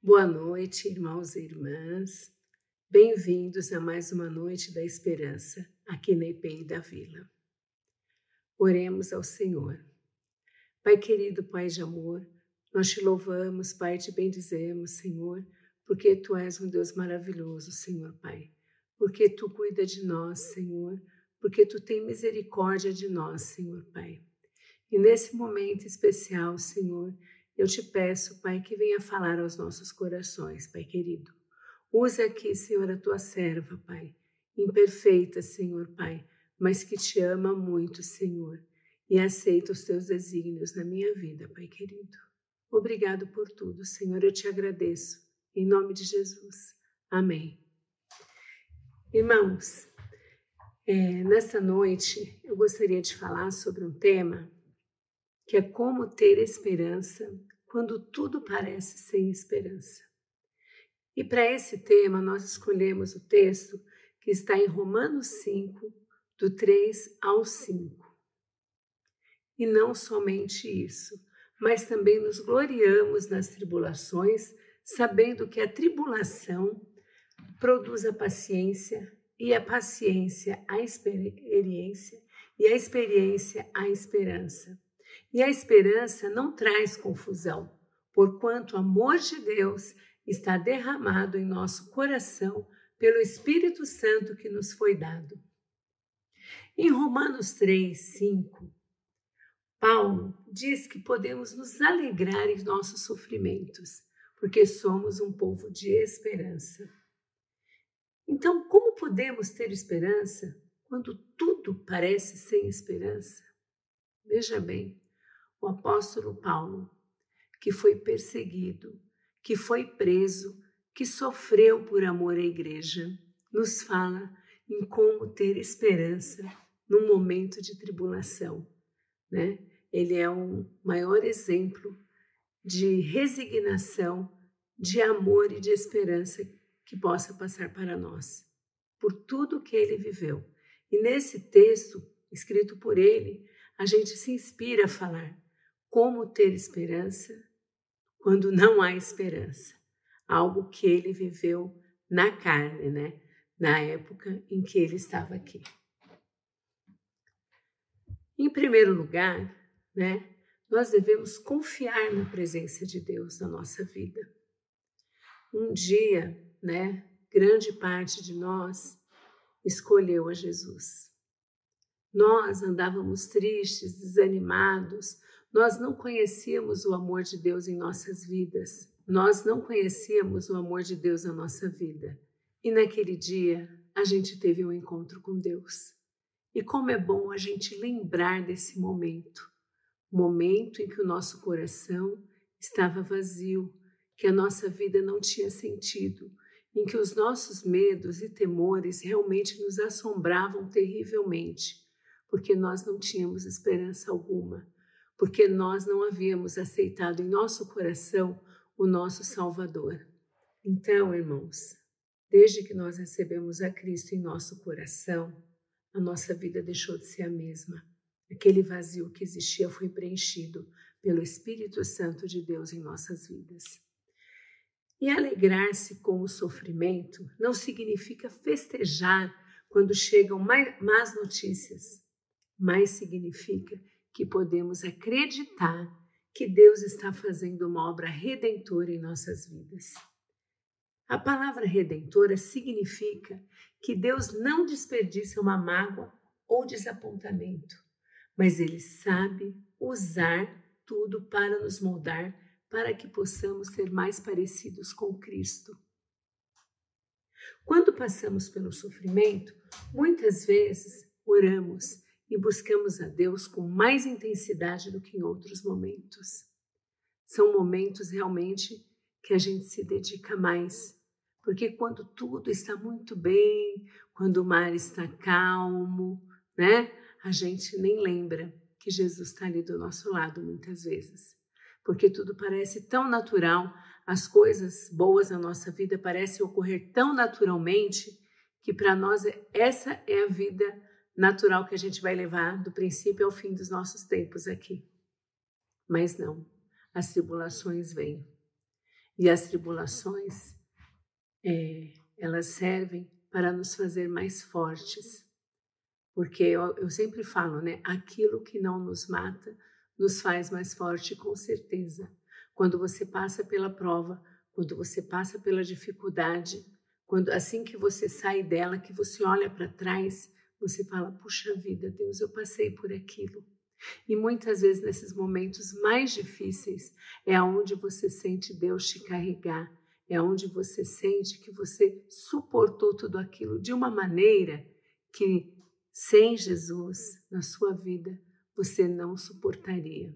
Boa noite, irmãos e irmãs. Bem-vindos a mais uma noite da esperança aqui na IPI da Vila. Oremos ao Senhor. Pai querido, Pai de amor, nós te louvamos, Pai, te bendizemos, Senhor, porque Tu és um Deus maravilhoso, Senhor, Pai. Porque Tu cuida de nós, Senhor, porque Tu tem misericórdia de nós, Senhor, Pai. E nesse momento especial, Senhor, eu te peço, Pai, que venha falar aos nossos corações, Pai querido. Usa aqui, Senhor, a Tua serva, Pai, imperfeita, Senhor, Pai, mas que te ama muito, Senhor, e aceita os Teus desígnios na minha vida, Pai querido. Obrigado por tudo, Senhor, eu te agradeço. Em nome de Jesus. Amém. Irmãos, nesta noite eu gostaria de falar sobre um tema que é como ter esperança quando tudo parece sem esperança. E para esse tema nós escolhemos o texto que está em Romanos 5, do 3 ao 5. E não somente isso, mas também nos gloriamos nas tribulações, sabendo que a tribulação produz a paciência, e a paciência a experiência, e a experiência a esperança. E a esperança não traz confusão, porquanto o amor de Deus está derramado em nosso coração pelo Espírito Santo que nos foi dado. Em Romanos 3, 5, Paulo diz que podemos nos alegrar em nossos sofrimentos, porque somos um povo de esperança. Então, como podemos ter esperança quando tudo parece sem esperança? Veja bem, o apóstolo Paulo, que foi perseguido, que foi preso, que sofreu por amor à igreja, nos fala em como ter esperança num momento de tribulação, né? Ele é um maior exemplo de resignação, de amor e de esperança que possa passar para nós, por tudo que ele viveu. E nesse texto, escrito por ele, a gente se inspira a falar como ter esperança quando não há esperança. Algo que ele viveu na carne, né? Na época em que ele estava aqui. Em primeiro lugar, né, nós devemos confiar na presença de Deus na nossa vida. Um dia, né, grande parte de nós escolheu a Jesus. Nós andávamos tristes, desanimados, nós não conhecíamos o amor de Deus em nossas vidas, nós não conhecíamos o amor de Deus na nossa vida. E naquele dia, a gente teve um encontro com Deus. E como é bom a gente lembrar desse momento em que o nosso coração estava vazio, que a nossa vida não tinha sentido, em que os nossos medos e temores realmente nos assombravam terrivelmente, porque nós não tínhamos esperança alguma, porque nós não havíamos aceitado em nosso coração o nosso Salvador. Então, irmãos, desde que nós recebemos a Cristo em nosso coração, a nossa vida deixou de ser a mesma. Aquele vazio que existia foi preenchido pelo Espírito Santo de Deus em nossas vidas. E alegrar-se com o sofrimento não significa festejar quando chegam más notícias, mas significa que podemos acreditar que Deus está fazendo uma obra redentora em nossas vidas. A palavra redentora significa que Deus não desperdiça uma mágoa ou desapontamento, mas Ele sabe usar tudo para nos moldar, para que possamos ser mais parecidos com Cristo. Quando passamos pelo sofrimento, muitas vezes oramos e buscamos a Deus com mais intensidade do que em outros momentos. São momentos realmente que a gente se dedica mais, porque quando tudo está muito bem, quando o mar está calmo, né? A gente nem lembra que Jesus está ali do nosso lado muitas vezes. Porque tudo parece tão natural, as coisas boas na nossa vida parecem ocorrer tão naturalmente, que para nós essa é a vida natural que a gente vai levar do princípio ao fim dos nossos tempos aqui. Mas não, as tribulações vêm. E as tribulações, elas servem para nos fazer mais fortes. Porque eu sempre falo, né? Aquilo que não nos mata nos faz mais forte, com certeza. Quando você passa pela prova, quando você passa pela dificuldade, assim que você sai dela, que você olha para trás, você fala, puxa vida, Deus, eu passei por aquilo. E muitas vezes nesses momentos mais difíceis é onde você sente Deus te carregar, é onde você sente que você suportou tudo aquilo de uma maneira que sem Jesus na sua vida você não suportaria.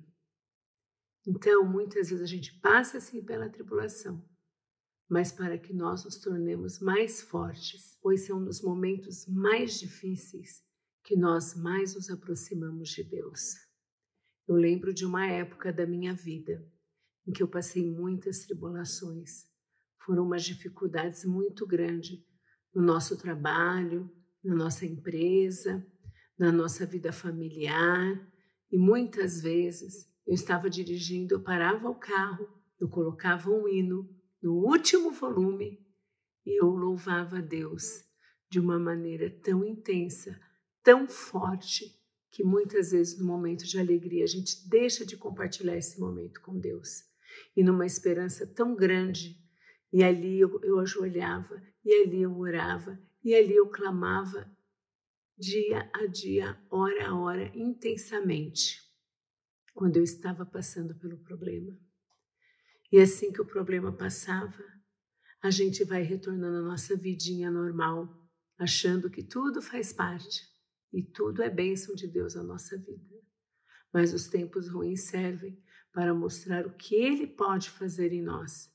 Então, muitas vezes a gente passa assim pela tribulação, mas para que nós nos tornemos mais fortes, pois são nos momentos mais difíceis que nós mais nos aproximamos de Deus. Eu lembro de uma época da minha vida em que eu passei muitas tribulações. Foram umas dificuldades muito grandes no nosso trabalho, na nossa empresa, na nossa vida familiar. E muitas vezes eu estava dirigindo, eu parava o carro, eu colocava um hino no último volume e eu louvava a Deus de uma maneira tão intensa, tão forte, que muitas vezes no momento de alegria a gente deixa de compartilhar esse momento com Deus. E numa esperança tão grande, e ali eu ajoelhava, e ali eu orava, e ali eu clamava dia a dia, hora a hora, intensamente, quando eu estava passando pelo problema. E assim que o problema passava, a gente vai retornando à nossa vidinha normal, achando que tudo faz parte e tudo é bênção de Deus na nossa vida. Mas os tempos ruins servem para mostrar o que Ele pode fazer em nós,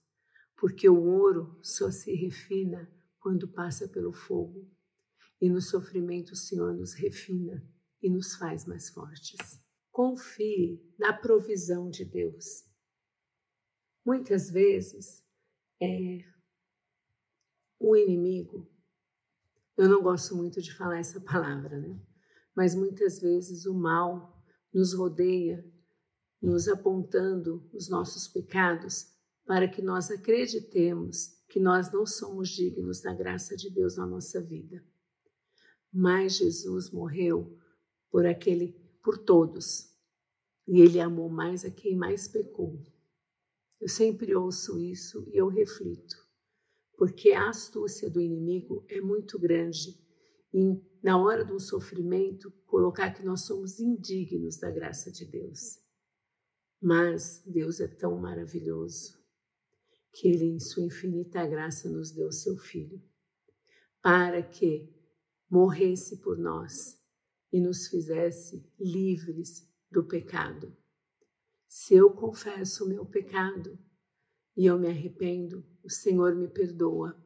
porque o ouro só se refina quando passa pelo fogo. E no sofrimento o Senhor nos refina e nos faz mais fortes. Confie na provisão de Deus. Muitas vezes, o inimigo, eu não gosto muito de falar essa palavra, né? Mas muitas vezes o mal nos rodeia, nos apontando os nossos pecados para que nós acreditemos que nós não somos dignos da graça de Deus na nossa vida. Mas Jesus morreu por todos, e Ele amou mais a quem mais pecou. Eu sempre ouço isso e eu reflito, porque a astúcia do inimigo é muito grande em, na hora do sofrimento, colocar que nós somos indignos da graça de Deus. Mas Deus é tão maravilhoso que Ele, em sua infinita graça, nos deu seu Filho, para que morresse por nós e nos fizesse livres do pecado. Se eu confesso o meu pecado e eu me arrependo, o Senhor me perdoa.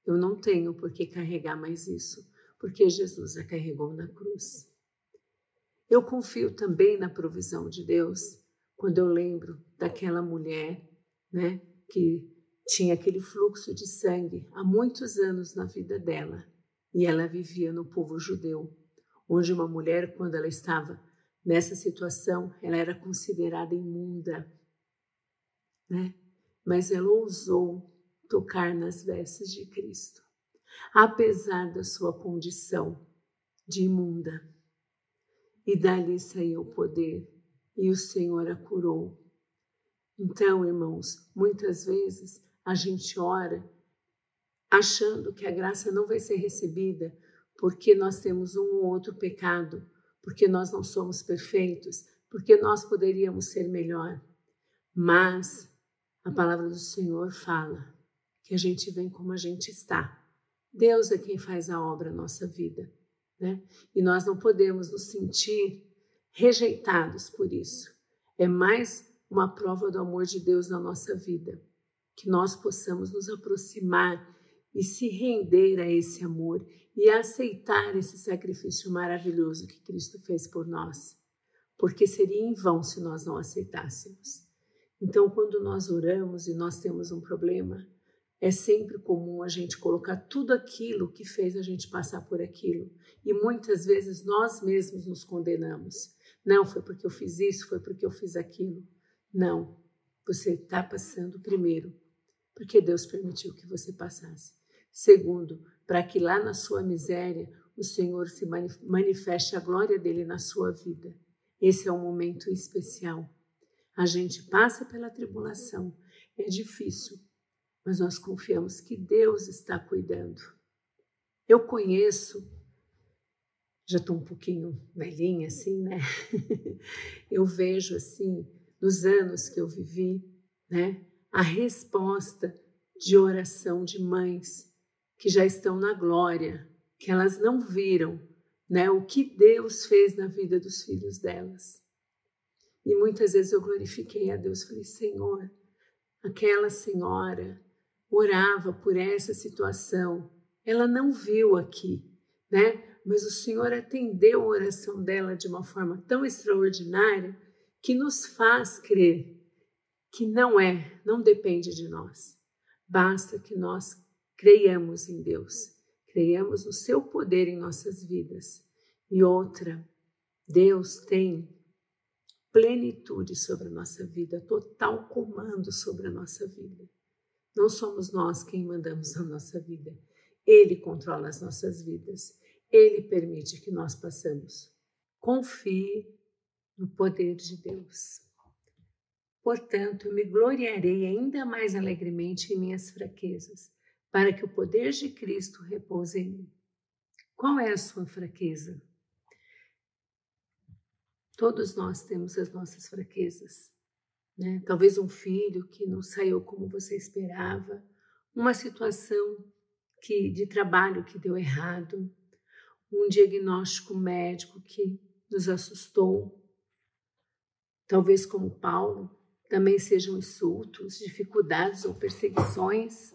Eu não tenho por que carregar mais isso, porque Jesus a carregou na cruz. Eu confio também na provisão de Deus, quando eu lembro daquela mulher, né, que tinha aquele fluxo de sangue há muitos anos na vida dela, e ela vivia no povo judeu, onde uma mulher, quando ela estava nessa situação, ela era considerada imunda, né? Mas ela ousou tocar nas vestes de Cristo, apesar da sua condição de imunda. E dali saiu o poder, e o Senhor a curou. Então, irmãos, muitas vezes a gente ora achando que a graça não vai ser recebida porque nós temos um ou outro pecado, porque nós não somos perfeitos, porque nós poderíamos ser melhor. Mas a palavra do Senhor fala que a gente vem como a gente está. Deus é quem faz a obra na nossa vida, né? E nós não podemos nos sentir rejeitados por isso. É mais uma prova do amor de Deus na nossa vida, que nós possamos nos aproximar e se render a esse amor e aceitar esse sacrifício maravilhoso que Cristo fez por nós, porque seria em vão se nós não aceitássemos. Então, quando nós oramos e nós temos um problema, é sempre comum a gente colocar tudo aquilo que fez a gente passar por aquilo. E muitas vezes nós mesmos nos condenamos. Não, foi porque eu fiz isso, foi porque eu fiz aquilo. Não, você está passando primeiro porque Deus permitiu que você passasse. Segundo, para que lá na sua miséria o Senhor se manifeste a glória dele na sua vida. Esse é um momento especial. A gente passa pela tribulação, é difícil, mas nós confiamos que Deus está cuidando. Eu conheço, já estou um pouquinho velhinha assim, né? Eu vejo assim, nos anos que eu vivi, né? A resposta de oração de mães que já estão na glória, que elas não viram, né, o que Deus fez na vida dos filhos delas. E muitas vezes eu glorifiquei a Deus, falei, Senhor, aquela senhora orava por essa situação, ela não viu aqui, né? Mas o Senhor atendeu a oração dela de uma forma tão extraordinária que nos faz crer que não depende de nós. Basta que nós creiamos em Deus, creiamos no seu poder em nossas vidas. E outra, Deus tem plenitude sobre a nossa vida, total comando sobre a nossa vida. Não somos nós quem mandamos na nossa vida. Ele controla as nossas vidas. Ele permite que nós passemos. Confie no poder de Deus. Portanto, eu me gloriarei ainda mais alegremente em minhas fraquezas, para que o poder de Cristo repouse em mim. Qual é a sua fraqueza? Todos nós temos as nossas fraquezas, né? Talvez um filho que não saiu como você esperava, uma situação de trabalho que deu errado, um diagnóstico médico que nos assustou. Talvez como Paulo, também sejam insultos, dificuldades ou perseguições.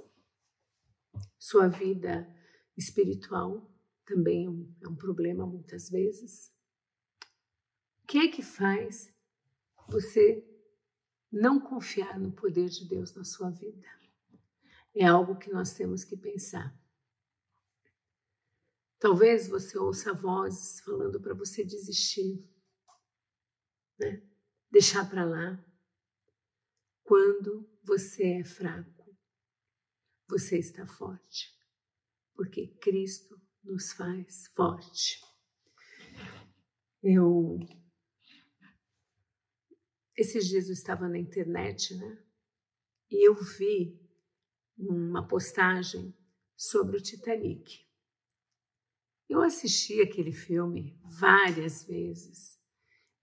Sua vida espiritual também é um problema muitas vezes. O que é que faz você não confiar no poder de Deus na sua vida? É algo que nós temos que pensar. Talvez você ouça vozes falando para você desistir, né? Deixar para lá. Quando você é fraco, você está forte, porque Cristo nos faz forte. Esses dias eu estava na internet, né? E eu vi uma postagem sobre o Titanic. Eu assisti aquele filme várias vezes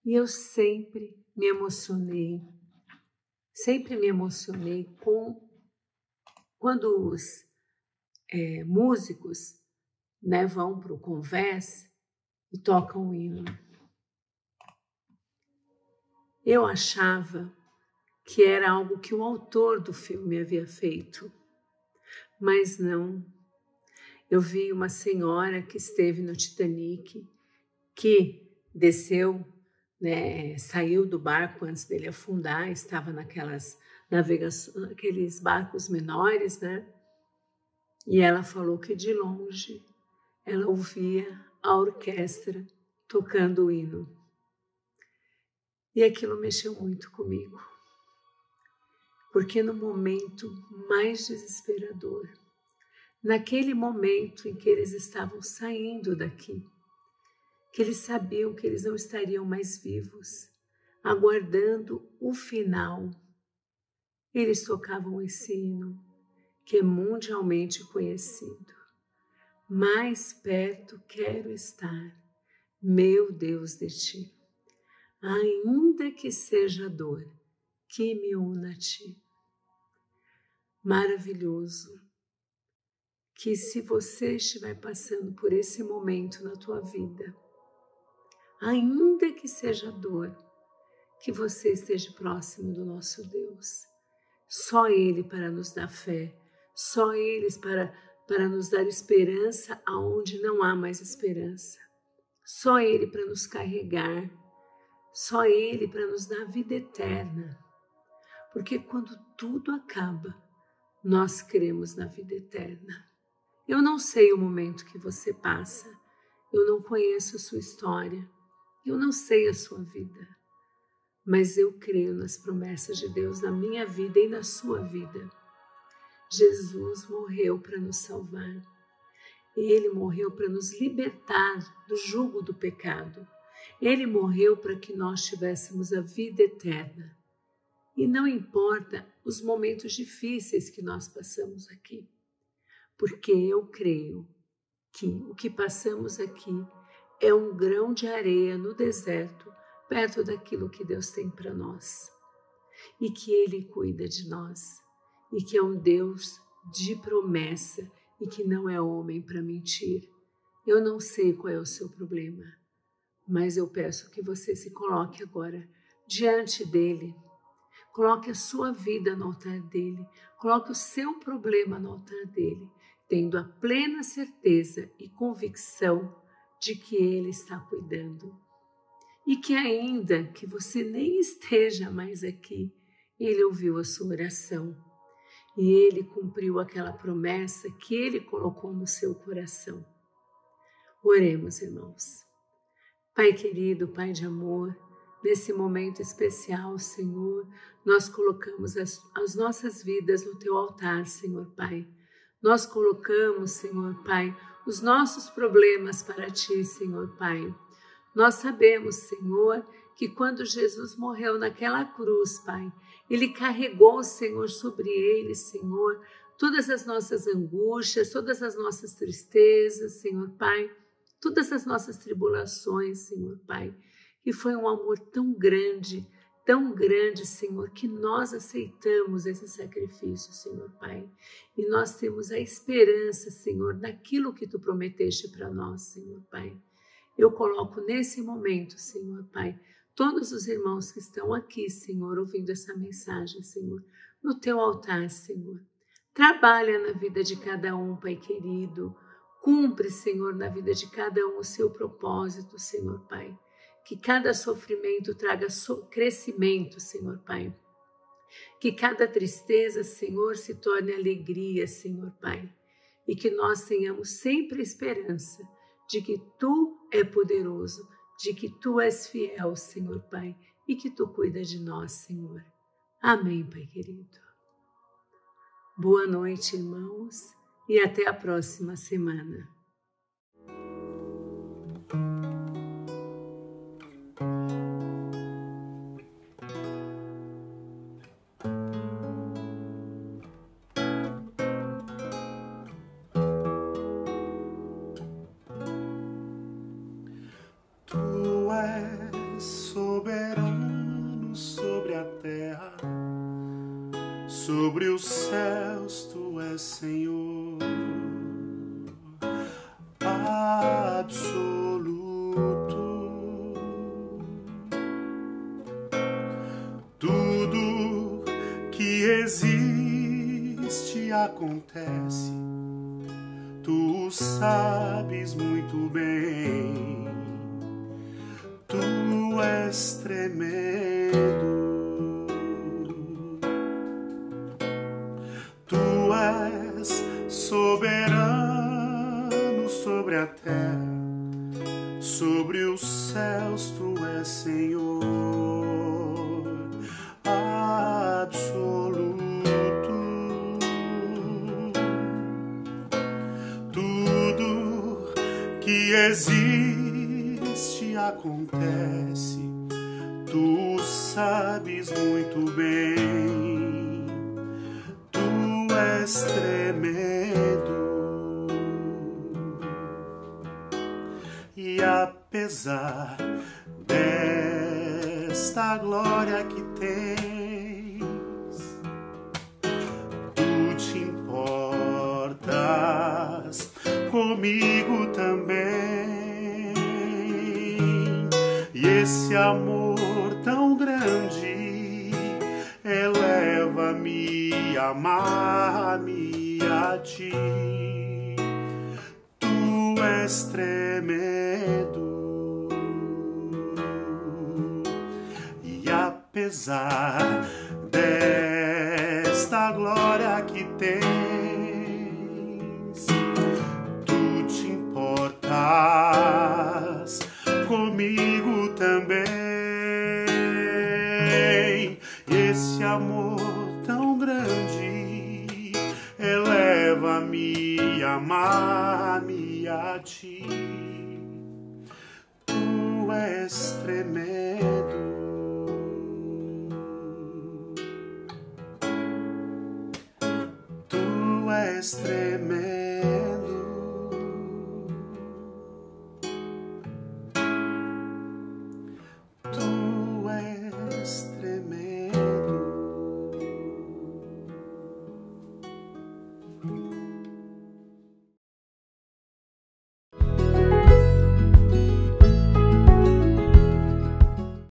e eu sempre me emocionei quando os músicos, né, vão para o convés e tocam o hino. Eu achava que era algo que o autor do filme havia feito, mas não. Eu vi uma senhora que esteve no Titanic, que desceu, né, saiu do barco antes dele afundar, estava naquelas navegações, aqueles barcos menores, né? E ela falou que de longe ela ouvia a orquestra tocando o hino. E aquilo mexeu muito comigo, porque no momento mais desesperador, naquele momento em que eles estavam saindo daqui, que eles sabiam que eles não estariam mais vivos, aguardando o final, eles tocavam esse hino, que é mundialmente conhecido. Mais perto quero estar, meu Deus, de ti. Ainda que seja dor, que me una a ti. Maravilhoso. Que se você estiver passando por esse momento na tua vida, ainda que seja dor, que você esteja próximo do nosso Deus. Só Ele para nos dar fé, só Ele para nos dar esperança aonde não há mais esperança. Só Ele para nos carregar, só Ele para nos dar vida eterna. Porque quando tudo acaba, nós cremos na vida eterna. Eu não sei o momento que você passa, eu não conheço a sua história, eu não sei a sua vida, mas eu creio nas promessas de Deus na minha vida e na sua vida. Jesus morreu para nos salvar. Ele morreu para nos libertar do jugo do pecado. Ele morreu para que nós tivéssemos a vida eterna. E não importa os momentos difíceis que nós passamos aqui, porque eu creio que o que passamos aqui é um grão de areia no deserto, perto daquilo que Deus tem para nós. E que Ele cuida de nós. E que é um Deus de promessa e que não é homem para mentir. Eu não sei qual é o seu problema, mas eu peço que você se coloque agora diante dele. Coloque a sua vida no altar dele. Coloque o seu problema no altar dele, tendo a plena certeza e convicção de que ele está cuidando. E que ainda que você nem esteja mais aqui, ele ouviu a sua oração. E ele cumpriu aquela promessa que ele colocou no seu coração. Oremos, irmãos. Pai querido, Pai de amor, nesse momento especial, Senhor, nós colocamos as nossas vidas no teu altar, Senhor Pai. Nós colocamos, Senhor Pai, os nossos problemas para ti, Senhor Pai. Nós sabemos, Senhor, que quando Jesus morreu naquela cruz, Pai, ele carregou, Senhor, sobre ele, Senhor, todas as nossas angústias, todas as nossas tristezas, Senhor Pai, todas as nossas tribulações, Senhor Pai. E foi um amor tão grande, Senhor, que nós aceitamos esse sacrifício, Senhor Pai. E nós temos a esperança, Senhor, daquilo que tu prometeste para nós, Senhor Pai. Eu coloco nesse momento, Senhor Pai, todos os irmãos que estão aqui, Senhor, ouvindo essa mensagem, Senhor, no teu altar, Senhor. Trabalha na vida de cada um, Pai querido. Cumpre, Senhor, na vida de cada um o seu propósito, Senhor Pai. Que cada sofrimento traga crescimento, Senhor Pai. Que cada tristeza, Senhor, se torne alegria, Senhor Pai. E que nós tenhamos sempre esperança de que Tu é poderoso, de que Tu és fiel, Senhor Pai, e que Tu cuida de nós, Senhor. Amém, Pai querido. Boa noite, irmãos, e até a próxima semana. Sobre os céus tu és Senhor absoluto. Tudo que existe acontece, tu sabes muito bem. Tu és tremendo. Soberano sobre a terra, sobre os céus tu és Senhor absoluto. Tudo que existe acontece, tu sabes muito bem. Tu és tremendo. E apesar desta glória que tens, tu te importas comigo também. E esse amor tão grande eleva-me, amar-me a ti. Tu és tremendo. E apesar desta glória que tens, tu te importas comigo também. Esse amor tão grande dar-me a ti. Tu és tremendo. Tu és tremendo.